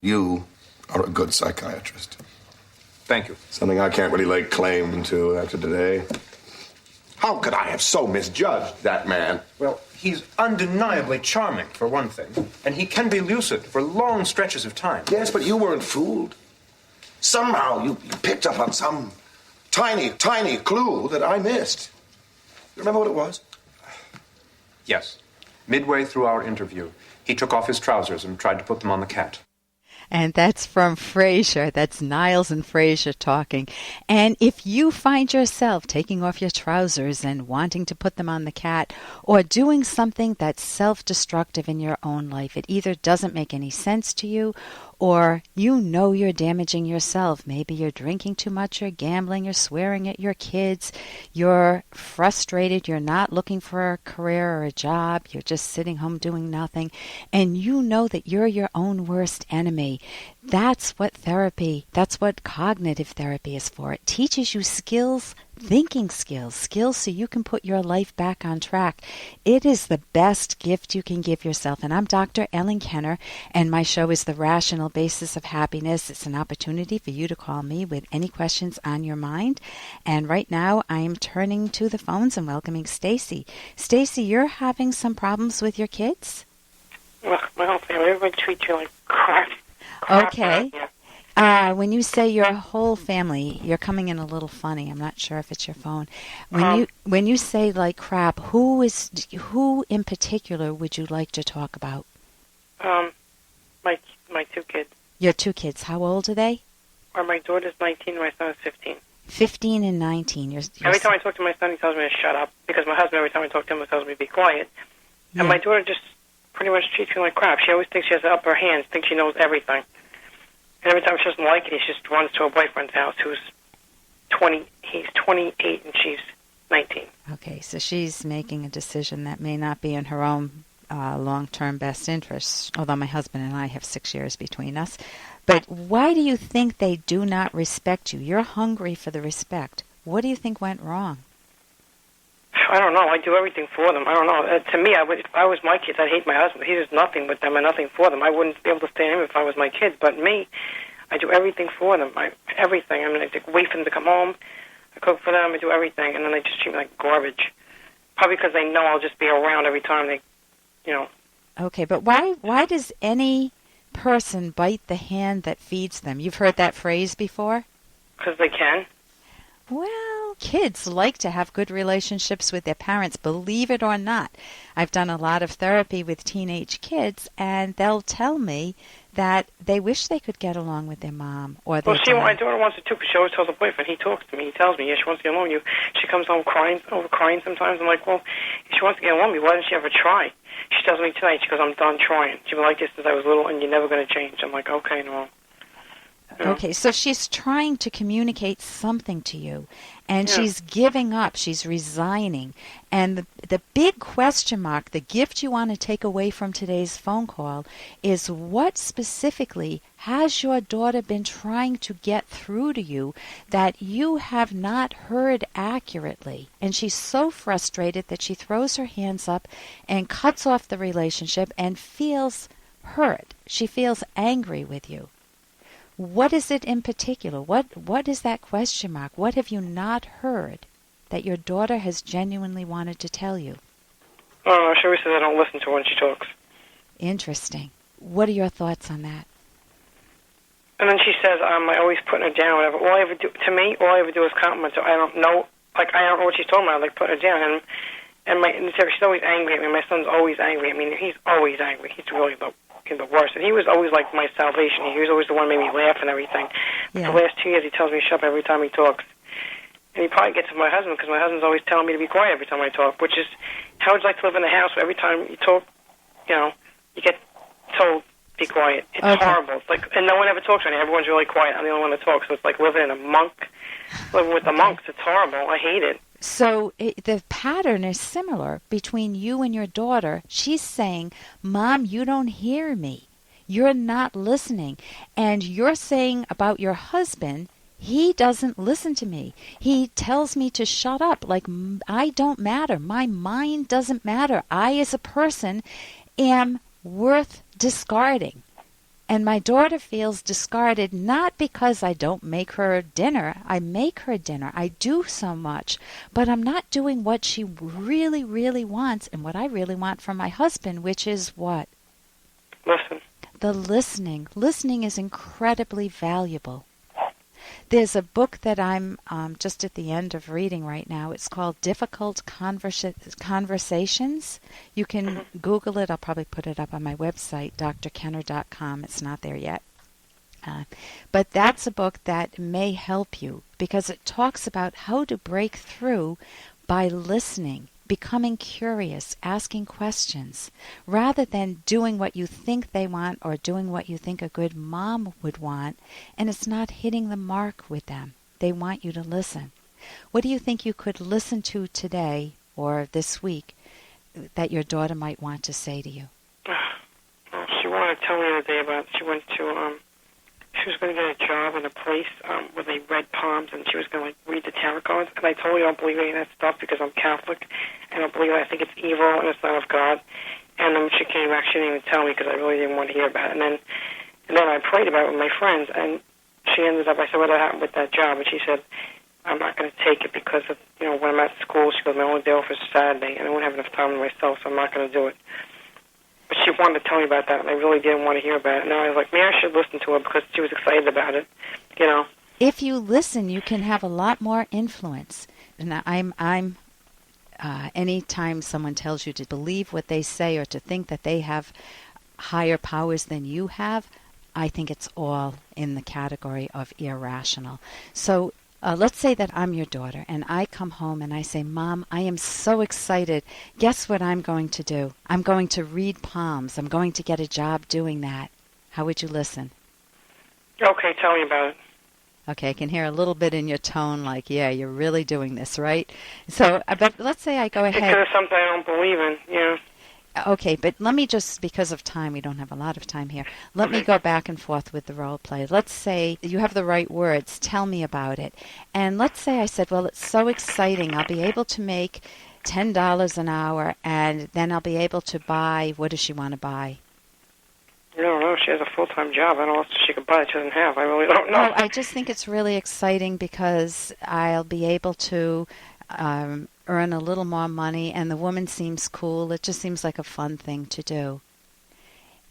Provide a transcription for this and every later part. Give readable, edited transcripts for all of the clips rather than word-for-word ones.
You are a good psychiatrist. Thank you. Something I can't really lay claim to after today. How could I have so misjudged that man? Well, he's undeniably charming, for one thing, and he can be lucid for long stretches of time. Yes, but you weren't fooled. Somehow you picked up on some tiny clue that I missed. You remember what it was? Yes. Midway through our interview, he took off his trousers and tried to put them on the cat. And that's from Frasier. That's Niles and Frasier talking. And if you find yourself taking off your trousers and wanting to put them on the cat, or doing something that's self-destructive in your own life, it either doesn't make any sense to you, or you know you're damaging yourself. Maybe you're drinking too much, you're gambling, you're swearing at your kids, you're frustrated, you're not looking for a career or a job, you're just sitting home doing nothing, and you know that you're your own worst enemy. That's what cognitive therapy is for. It teaches you skills, thinking skills so you can put your life back on track. It is the best gift you can give yourself. And I'm Dr. Ellen Kenner, and my show is The Rational Basis of Happiness. It's an opportunity for you to call me with any questions on your mind. And right now I am turning to the phones and welcoming Stacy. Stacy, you're having some problems with your kids? Well, my whole family, everybody treats you like crap. Okay. When you say your whole family, you're coming in a little funny. I'm not sure if it's your phone. When you say like crap, who in particular would you like to talk about? My two kids. Your two kids. How old are they? My daughter's 19 and my son is 15. 15 and 19. Every time I talk to my son, he tells me to shut up, because my husband, every time I talk to him, tells me to be quiet. Yeah. And my daughter just pretty much treats me like crap. She always thinks she has the upper hand, thinks she knows everything. And every time she doesn't like it, she just runs to her boyfriend's house, he's 28 and she's 19. Okay, so she's making a decision that may not be in her own long-term best interests, although my husband and I have 6 years between us. But why do you think they do not respect you? You're hungry for the respect. What do you think went wrong? I don't know. I do everything for them. I don't know. To me, if I was my kids, I'd hate my husband. He does nothing with them and nothing for them. I wouldn't be able to stand him if I was my kids. But me, I do everything for them. Everything. I mean, I wait for them to come home. I cook for them. I do everything. And then they just treat me like garbage. Probably because they know I'll just be around every time they, Okay, but why does any person bite the hand that feeds them? You've heard that phrase before? Because they can. Well, kids like to have good relationships with their parents, believe it or not. I've done a lot of therapy with teenage kids, and they'll tell me that they wish they could get along with their mom or their dad. My daughter wants it too, because she always tells her boyfriend. He talks to me. He tells me, she wants to get along with you. She comes home crying sometimes. I'm like, well, if she wants to get along with me, why doesn't she ever try? She tells me tonight, she goes, I'm done trying. She's been like this since I was little, and you're never going to change. I'm like, okay, no. Okay, so she's trying to communicate something to you, and she's giving up, she's resigning. And the big question mark, the gift you want to take away from today's phone call is, what specifically has your daughter been trying to get through to you that you have not heard accurately? And she's so frustrated that she throws her hands up and cuts off the relationship and feels hurt. She feels angry with you. What is it in particular? What is that question mark? What have you not heard that your daughter has genuinely wanted to tell you? I don't know. She always says I don't listen to her when she talks. Interesting. What are your thoughts on that? And then she says I always putting her down. Whatever. All I ever do is compliment her. I don't know. I don't know what she's talking about. Like putting her down. And she's always angry at me. My son's always angry. I mean, he's always angry. He's really the worst. And he was always like my salvation. He was always the one who made me laugh and everything. Yeah. The last 2 years, he tells me to shut up every time he talks. And he probably gets to my husband, because my husband's always telling me to be quiet every time I talk, which is, how would you like to live in a house where every time you talk, you get told, be quiet? It's horrible. It's like, and no one ever talks to me. Everyone's really quiet. I'm the only one that talks. So it's like living with the monks. It's horrible. I hate it. So the pattern is similar between you and your daughter. She's saying, Mom, you don't hear me. You're not listening. And you're saying about your husband, he doesn't listen to me. He tells me to shut up, like I don't matter. My mind doesn't matter. I, as a person, am worth discarding. And my daughter feels discarded not because I don't make her dinner. I make her dinner. I do so much. But I'm not doing what she really, really wants and what I really want from my husband, which is what? Listen. The listening. Listening is incredibly valuable. There's a book that I'm just at the end of reading right now. It's called Difficult Conversations. You can Google it. I'll probably put it up on my website, drkenner.com. It's not there yet. But that's a book that may help you because it talks about how to break through by listening, becoming curious, asking questions, rather than doing what you think they want or doing what you think a good mom would want, and it's not hitting the mark with them. They want you to listen. What do you think you could listen to today or this week that your daughter might want to say to you? She wanted to tell me the other day about she went to she was going to get a job in a place where they read palms, and she was going to read the tarot cards. And I totally don't believe any of that stuff because I'm Catholic, and I don't believe it. I think it's evil and it's not of God. And she came back, she didn't even tell me because I really didn't want to hear about it. And then I prayed about it with my friends, and she ended up. I said, "What happened with that job?" And she said, "I'm not going to take it because of when I'm at school." She goes, "My only day off is Saturday, and I won't have enough time to myself, so I'm not going to do it." But she wanted to tell me about that, and I really didn't want to hear about it. And I was like, maybe I should listen to her because she was excited about it, If you listen, you can have a lot more influence. And anytime someone tells you to believe what they say or to think that they have higher powers than you have, I think it's all in the category of irrational. So let's say that I'm your daughter, and I come home and I say, "Mom, I am so excited. Guess what I'm going to do? I'm going to read palms. I'm going to get a job doing that." How would you listen? Okay, tell me about it. Okay, I can hear a little bit in your tone like, yeah, you're really doing this, right? So, but let's say I go ahead. Because it's something I don't believe in, Okay, but let me just, because of time, we don't have a lot of time here. Let me go back and forth with the role play. Let's say you have the right words. Tell me about it. And let's say I said, well, it's so exciting. I'll be able to make $10 an hour, and then I'll be able to buy, what does she want to buy? I don't know. She has a full-time job. I don't know what she could buy that she doesn't have. I really don't know. Oh, I just think it's really exciting because I'll be able to earn a little more money, and the woman seems cool. It just seems like a fun thing to do.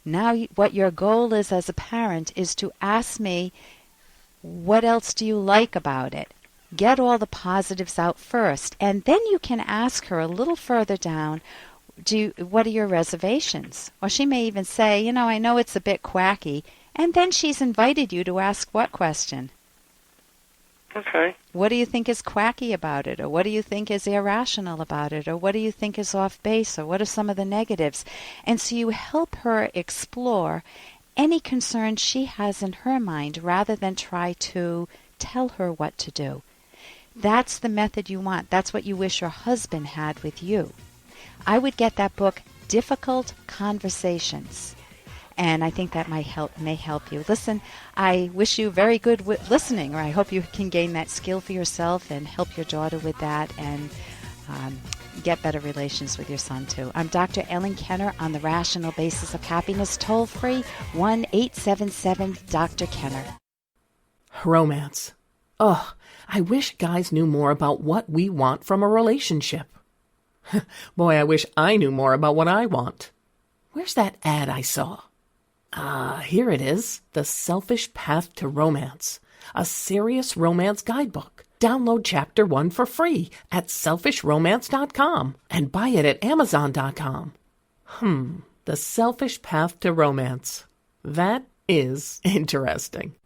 Now, what your goal is as a parent is to ask me, what else do you like about it? Get all the positives out first, and then you can ask her a little further down, what are your reservations? Or she may even say, I know it's a bit quacky, and then she's invited you to ask what question? Okay. What do you think is quacky about it? Or what do you think is irrational about it? Or what do you think is off base? Or what are some of the negatives? And so you help her explore any concerns she has in her mind rather than try to tell her what to do. That's the method you want. That's what you wish your husband had with you. I would get that book, Difficult Conversations. And I think that may help you. Listen, I wish you very good listening, or I hope you can gain that skill for yourself and help your daughter with that and get better relations with your son, too. I'm Dr. Ellen Kenner on the Rational Basis of Happiness, toll-free, 1-877-Dr. Kenner. Romance. Ugh, I wish guys knew more about what we want from a relationship. Boy, I wish I knew more about what I want. Where's that ad I saw? Here it is. The Selfish Path to Romance. A serious romance guidebook. Download Chapter 1 for free at selfishromance.com and buy it at amazon.com. The Selfish Path to Romance. That is interesting.